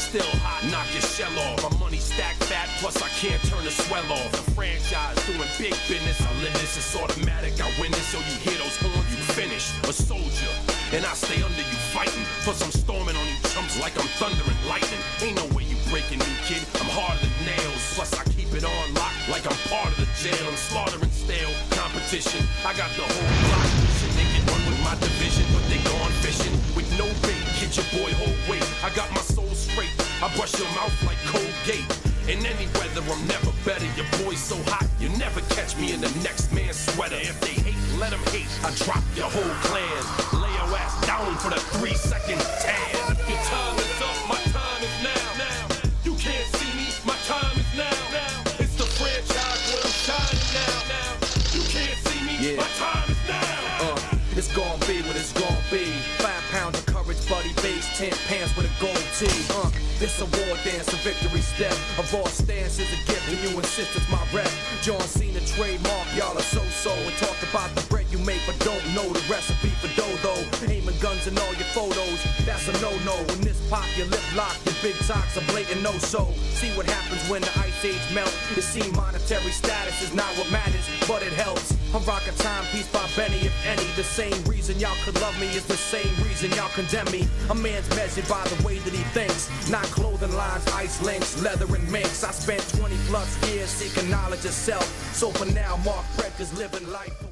still hot, knock your shell off. My money stacked fat, plus I can't turn the swell off. The franchise doing big business, I live this, it's automatic. I win this, so you hear those horns, you finish. A soldier, and I stay under you fighting. Plus I'm storming on you chumps like I'm thunder and lightning. Ain't no way you breaking me, kid, I'm harder than nails. Plus I keep it on lock like I'm part of the jail. I'm slaughtering stale competition, I got the whole block pushing. They can run with my division, but they gone fishing with no bait. Hit your boy whole weight, I got my soul straight. I brush your mouth like Colgate. In any weather, I'm never better. Your boy's so hot, you never catch me in the next man's sweater. If they hate, let them hate. I drop your whole clan. Lay your ass down for the 3-second tan. Your time is up, my time is now. You can't see me, my time is now. It's the franchise where I'm shining now. You can't see me, my time is now. It's gon' be what it's gon' be. 5 pounds of courage, buddy base, 10 pants with a gold tee. It's a war dance, a victory step. A raw stance is a gift, and you insist it's my rep. John Cena trademark, y'all are so-so. And talk about the bread you make, but don't know the recipe for dough. Aiming guns in all your photos, that's a no-no. When this pop, your lip lock, your big talks are blatant no-so. See what happens when the ice age melt. It seems monetary status is not what matters, but it helps. I'm rocking Timepiece by Benny, if any. The same reason y'all could love me is the same reason y'all condemn me. A man's measured by the way that he thinks, not clothing lines, ice links, leather and minks. I spent 20+ years seeking knowledge of self. So for now, Mark Fred is living life.